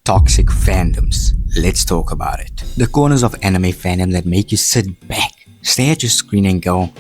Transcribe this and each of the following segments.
Toxic fandoms. Let's talk about it. The corners of anime fandom that make you sit back, stare at your screen and go,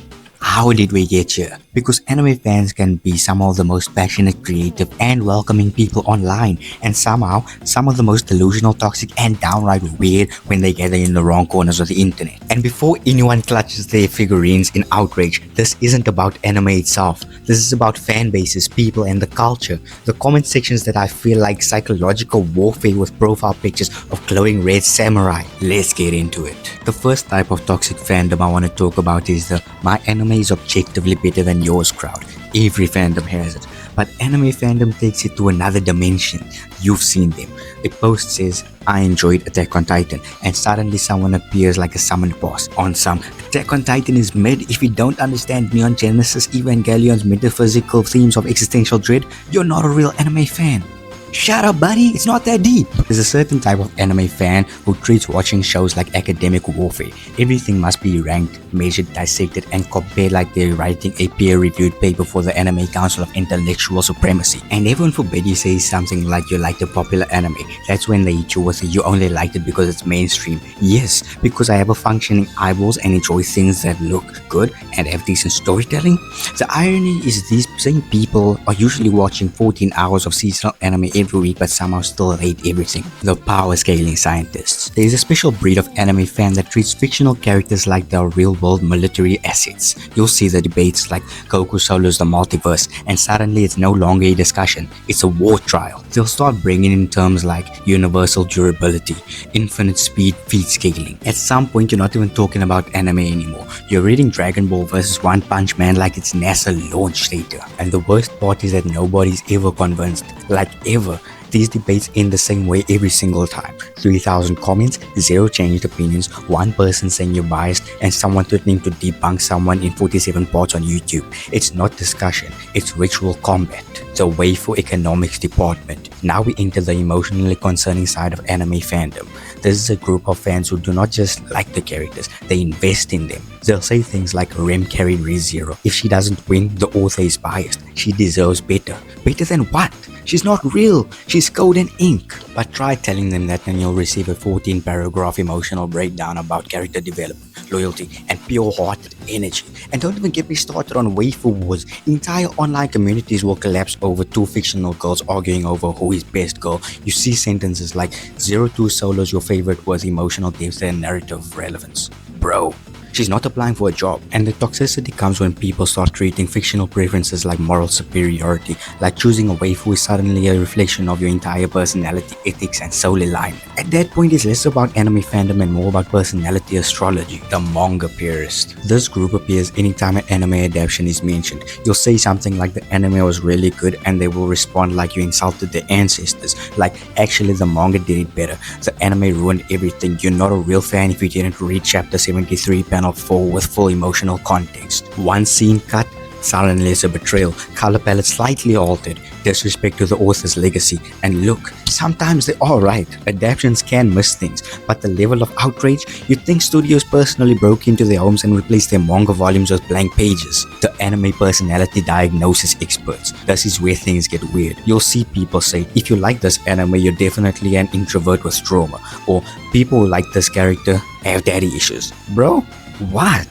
how did we get here? Because anime fans can be some of the most passionate, creative, and welcoming people online, and somehow some of the most delusional, toxic, and downright weird when they gather in the wrong corners of the internet. And before anyone clutches their figurines in outrage, this isn't about anime itself. This is about fan bases, people, and the culture. The comment sections that I feel like psychological warfare with profile pictures of glowing red samurai. Let's get into it. The first type of toxic fandom I want to talk about is the my anime is objectively better than yours crowd. Every fandom has it, but anime fandom takes it to another dimension. You've seen them. A post says, I enjoyed Attack on Titan, and suddenly someone appears like a summoned boss. On some, Attack on Titan is mid. If you don't understand Neon Genesis Evangelion's metaphysical themes of existential dread, you're not a real anime fan. Shut up, buddy, it's not that deep. There's a certain type of anime fan who treats watching shows like academic warfare. Everything must be ranked, measured, dissected, and compared like they're writing a peer-reviewed paper for the Anime Council of Intellectual Supremacy. And everyone forbid you say something like you like the popular anime. That's when they hit you with you only liked it because it's mainstream. Yes, because I have a functioning eyeballs and enjoy things that look good and have decent storytelling. The irony is these same people are usually watching 14 hours of seasonal anime every week but somehow still hate everything. The power scaling scientists. There is a special breed of anime fan that treats fictional characters like they are real world military assets. You'll see the debates like Goku solos the multiverse and suddenly it's no longer a discussion, it's a war trial. They'll start bringing in terms like universal durability, infinite speed feat scaling. At some point you're not even talking about anime anymore. You're reading Dragon Ball vs One Punch Man like it's NASA launch data. And the worst part is that nobody's ever convinced, like ever. These debates end the same way every single time. 3,000 comments, 0 changed opinions, one person saying you're biased, and someone threatening to debunk someone in 47 parts on YouTube. It's not discussion, it's ritual combat. The way for economics department. Now we enter the emotionally concerning side of anime fandom. This is a group of fans who do not just like the characters, they invest in them. They'll say things like Rem carried ReZero. If she doesn't win, the author is biased. She deserves better. Better than what? She's not real. She's code and ink. But try telling them that and you'll receive a 14-paragraph emotional breakdown about character development, loyalty, and pure-hearted energy. And don't even get me started on waifu wars. Entire online communities will collapse over two fictional girls arguing over who is best girl. You see sentences like 02 solos your favorite was emotional depth and narrative relevance. Bro. She's not applying for a job. And the toxicity comes when people start treating fictional preferences like moral superiority, like choosing a waifu is suddenly a reflection of your entire personality, ethics, and soul alignment. At that point, it's less about anime fandom and more about personality astrology. The manga purist. This group appears anytime an anime adaptation is mentioned. You'll say something like the anime was really good and they will respond like you insulted their ancestors, like actually the manga did it better, the anime ruined everything, you're not a real fan if you didn't read chapter 73 panel 4 with full emotional context. One scene cut, suddenly it's a betrayal, color palette slightly altered, disrespect to the author's legacy. And look, sometimes they are right, adaptations can miss things, but the level of outrage, you'd think studios personally broke into their homes and replaced their manga volumes with blank pages. The anime personality diagnosis experts, this is where things get weird. You'll see people say, if you like this anime, you're definitely an introvert with trauma, or people who like this character have daddy issues. Bro, what?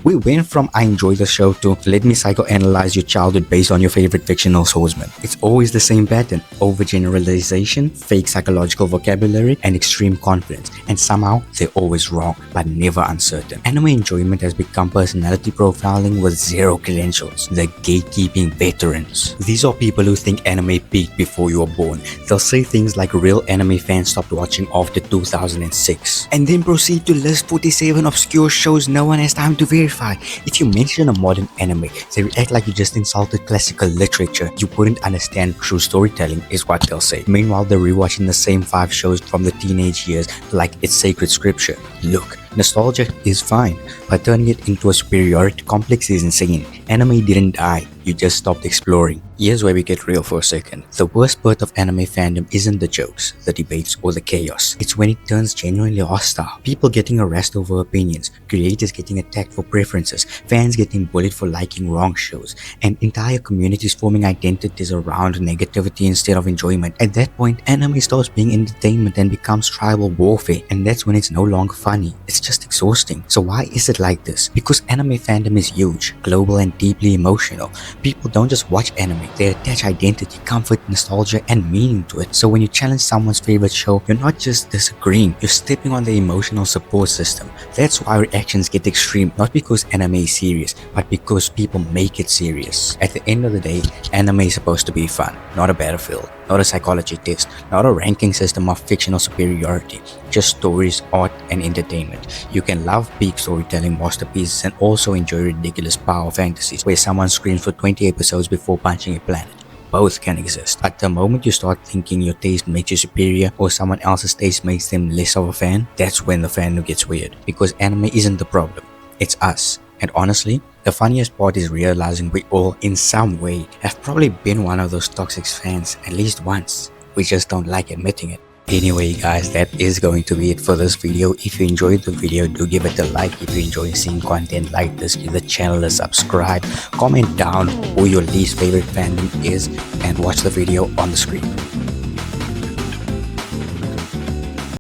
We went from I enjoy the show to let me psychoanalyze your childhood based on your favorite fictional swordsman. It's always the same pattern: overgeneralization, fake psychological vocabulary, and extreme confidence. And somehow they're always wrong, but never uncertain. Anime enjoyment has become personality profiling with zero credentials. The gatekeeping veterans. These are people who think anime peaked before you were born. They'll say things like real anime fans stopped watching after 2006, and then proceed to list 47 obscure shows no one has time to verify. If you mention a modern anime, they react like you just insulted classical literature. You wouldn't understand true storytelling, is what they'll say. Meanwhile, they're rewatching the same 5 shows from the teenage years like it's sacred scripture. Look, nostalgia is fine, but turning it into a superiority complex is insane. Anime didn't die, you just stopped exploring. Here's where we get real for a second. The worst part of anime fandom isn't the jokes, the debates, or the chaos. It's when it turns genuinely hostile. People getting harassed over opinions, creators getting attacked for preferences, fans getting bullied for liking wrong shows, and entire communities forming identities around negativity instead of enjoyment. At that point, anime stops being entertainment and becomes tribal warfare, and that's when it's no longer funny. It's just exhausting. So why is it like this? Because anime fandom is huge, global, and deeply emotional. People don't just watch anime, they attach identity, comfort, nostalgia, and meaning to it. So when you challenge someone's favorite show, you're not just disagreeing, you're stepping on their emotional support system. That's why reactions get extreme, not because anime is serious, but because people make it serious. At the end of the day, anime is supposed to be fun, not a battlefield, not a psychology test, not a ranking system of fictional superiority, just stories, art, and entertainment. You can love peak storytelling masterpieces and also enjoy ridiculous power fantasies where someone screams for 20 episodes before punching a planet. Both can exist. But the moment you start thinking your taste makes you superior or someone else's taste makes them less of a fan, that's when the fandom gets weird. Because anime isn't the problem, it's us. And honestly, the funniest part is realizing we all, in some way, have probably been one of those toxic fans at least once. We just don't like admitting it. Anyway guys, that is going to be it for this video. If you enjoyed the video, do give it a like. If you enjoy seeing content like this, give the channel a subscribe. Comment down who your least favorite fandom is and watch the video on the screen.